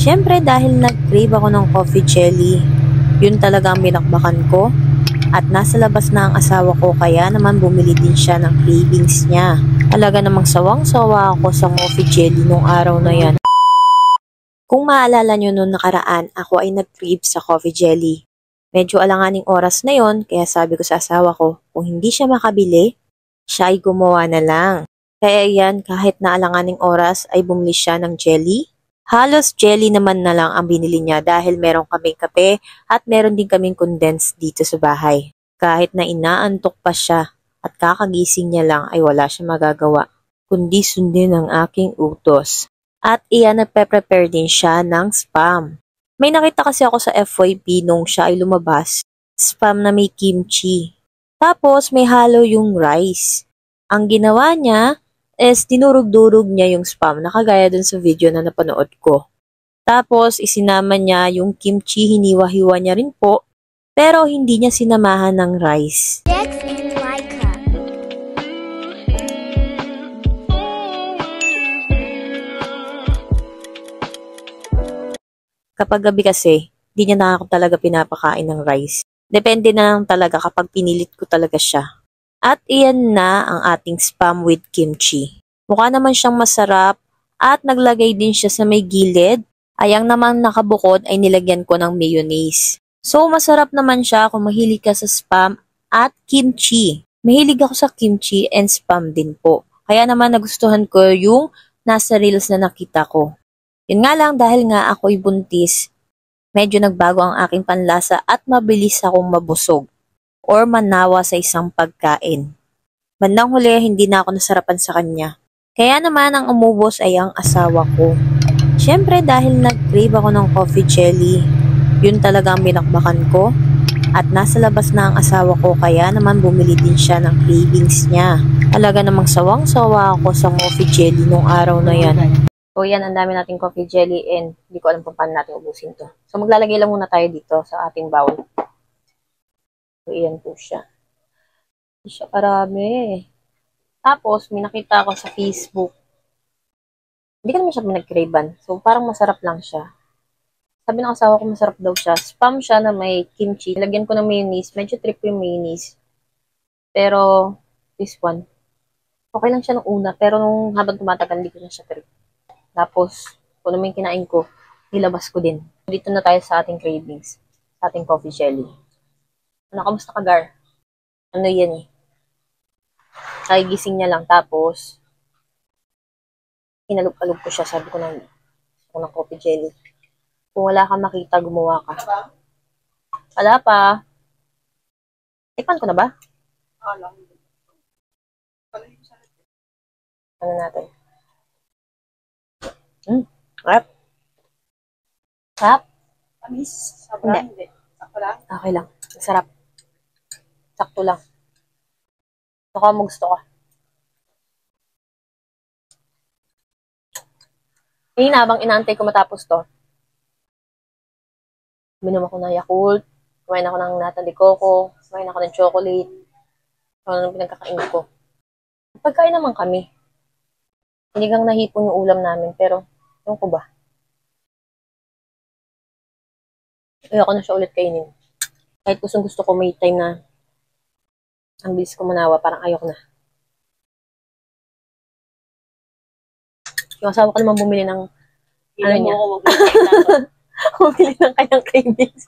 Siyempre dahil nag-crave ako ng coffee jelly, yun talaga ang binakbakan ko. At nasa labas na ang asawa ko kaya naman bumili din siya ng cravings niya. Talaga namang sawang-sawa ako sa coffee jelly nung araw na yan. Kung maalala nyo nung nakaraan, ako ay nag-crave sa coffee jelly. Medyo alanganing oras na yon kaya sabi ko sa asawa ko, kung hindi siya makabili, siya ay gumawa na lang. Kaya yan, kahit na alanganing oras ay bumili siya ng jelly. Halos jelly naman na lang ang binili niya dahil meron kaming kape at meron din kaming condensed dito sa bahay. Kahit na inaantok pa siya at kakagising niya lang ay wala siya magagawa, kundi sundin ang aking utos. At iyan nagpe-prepare din siya ng spam. May nakita kasi ako sa FYP nung siya ay lumabas, spam na may kimchi. Tapos may halo yung rice. Ang ginawa niya is dinurog-durog niya yung spam na kagaya dun sa video na napanood ko. Tapos isinama niya yung kimchi, hiniwa-hiwa niya rin po, pero hindi niya sinamahan ng rice. Kapag gabi kasi, hindi niya na ako talaga pinapakain ng rice. Depende na lang talaga kapag pinilit ko talaga siya. At iyan na ang ating spam with kimchi. Mukha naman siyang masarap at naglagay din siya sa may gilid. Ayang naman nakabukod ay nilagyan ko ng mayonnaise. So masarap naman siya kung mahilig ka sa spam at kimchi. Mahilig ako sa kimchi and spam din po. Kaya naman nagustuhan ko yung nasa reels na nakita ko. Yun nga lang dahil nga ako'y buntis, medyo nagbago ang aking panlasa at mabilis akong mabusog or manawa sa isang pagkain. Bandang huli, hindi na ako nasarapan sa kanya. Kaya naman ang umubos ay ang asawa ko. Siyempre dahil nag-crave ako ng coffee jelly, yun talaga ang binakbakan ko. At nasa labas na ang asawa ko kaya naman bumili din siya ng cravings niya. Talaga namang sawang-sawa ako sa coffee jelly nung araw na yan. So yan, ang dami nating coffee jelly and hindi ko alam kung paano natin ubusin to. So maglalagay lang muna tayo dito sa ating bowl. So iyan po siya. Hindi siya karami. Tapos may nakita ako sa Facebook. Hindi ko naman siya pinag-cravean. So parang masarap lang siya. Sabi ng asawa ko masarap daw siya. Spam siya na may kimchi. Lagyan ko ng mayonnaise. Medyo trip yung mayonnaise. Pero this one, okay lang siya nung una. Pero nung habang tumatagal, hindi ko na siya trip. Tapos, kung ano yung kinain ko, nilabas ko din. Dito na tayo sa ating cravings. Sa ating coffee jelly. Ano, kamusta ka, Gar? Ano yan eh? Kagigising niya lang. Tapos, hinalog-alog ko siya. Sabi ko ng coffee jelly. Kung wala kang makita, gumawa ka. Wala pa. Tikman ko na ba? Ano natin? Rap. Rap? Amis. Sobrang hindi. Sakto lang? Okay lang. Masarap. Sakto lang. Baka mo gusto ka. Ngayon, habang inaantay ko matapos to, minom ako ng Yakult, kumain ako ng nata de coco, kumain ako ng chocolate, ano nang pinagkakain ko. Pagkain naman kami. Hindi kang nahipon yung ulam namin, pero ewan ko ba? Ayoko na siya ulit kainin. Kahit gusto ko may time na ang bilis ko manawa, parang ayoko na. Yung asawa ko naman bumili ng ano niya. Bumili ng kanyang cravings.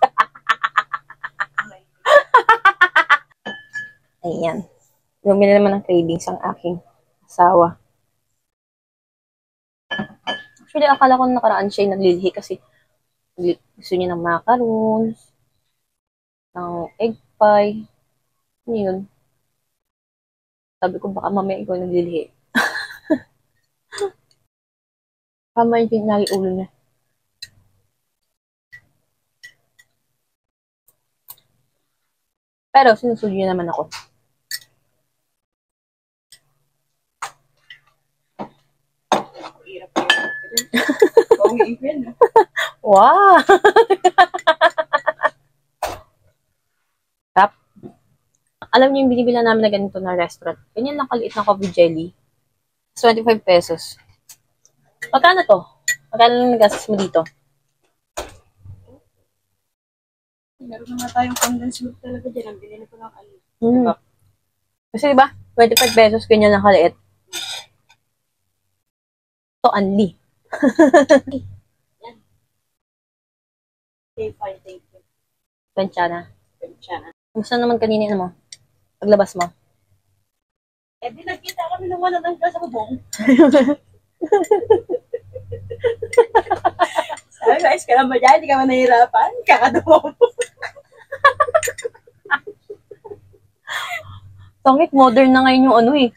Ayan. Bumili naman ng cravings ang aking asawa. Actually, akala ko nakaraan siya yung naglilihi kasi gusto niya ng macarons, ng egg pie. Ano yun? Sabi ko baka mamaya ikaw naglilihi. Kama yung pinagi ulo niya. Pero sinusunod niya naman ako. Wow! Tap. Alam niyo yung binibila namin na ganito na restaurant. Ganyan lang kaliit na coffee jelly. 25 pesos. Magkano to? Magkano lang nagastos mo dito? Meron na nga tayong condensed milk talaga dyan. Ang binili ko ng ano. Mm. Kasi diba, 25 pesos ganyan na kaliit. So, only. Okay, fine. Thank you. Plancha na. Siya na. Gusto naman kanina ano mo? Paglabas mo. Eh, di nagkita kami ng wala ng sa bubong. Sabi ko, ayos ka lang ba dyan? Hindi ka man nahihirapan. Kakadawa mo. Songit, modern na ngayon yung ano eh.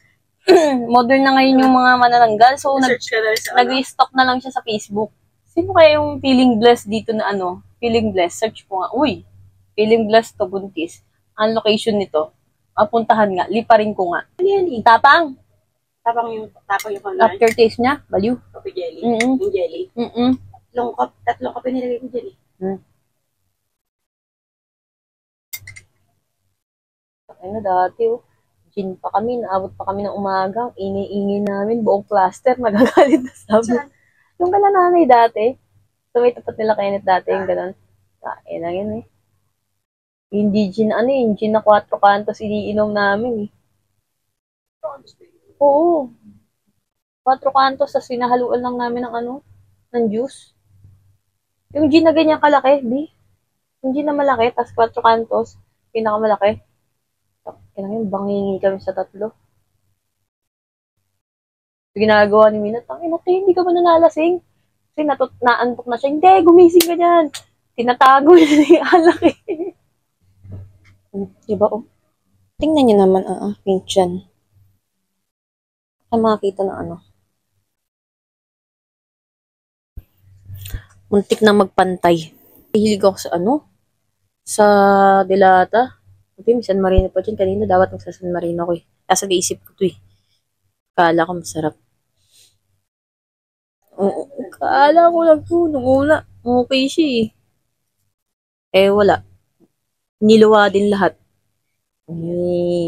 Modern na ngayon yung mga manananggal. So, Search ka na rin sa ano. nag-stock na lang siya sa Facebook. Sino kaya yung feeling blessed dito na ano? Feeling blessed. Search ko nga. Uy, feeling blessed to Buntis. Ang location nito. Mapuntahan nga. Liparin ko nga. Ano yan eh? Tapang. Tapang yung ano. Aftertaste niya. Baliw. Coffee jelly. Mm-mm. Yung jelly. Mm-mm. Tatlong kape nilagay ko dyan eh. Ano dati oh. Gin pa kami. Naabot pa kami ng umaga. Ingay-ingay namin. Buong cluster. Magagalit na sabi. Saan? Yung kala nanay dati. So may tapat nila Kenneth dati. Yung ganun. Kain lang yun eh. Hindi gin ano eh. Gin na 4 kantos iniinom namin eh. Oo. 4 kantos sa sinahaluan lang namin ng ano. Ng juice. Yung gin na ganyan kalaki, di? Yung gin na malaki, tas 4 kantos, pinakamalaki. Kailangan yung bangingi kami sa 3. Ginagawa ni Mina, hindi ka ba nanalasing? Kasi naantok na siya. Hindi, gumising ka dyan. Tinatago niya yung alak eh. Diba oh? Tingnan niyo naman ang aking tiyan. Ay makakita ng ano. Muntik na magpantay. Hilig ako sa ano? Sa Delata. Okay, may San Marino pa dyan. Kanina dapat magsa San Marino ko eh. Kasi naisip ko to eh. Kala ko masarap. Oo, kala ko lang po nung una. Okay siya eh. Eh wala. Niluwa din lahat.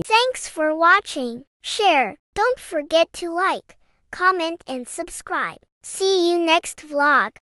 Thanks for watching. Share. Don't forget to like, comment, and subscribe. See you next vlog.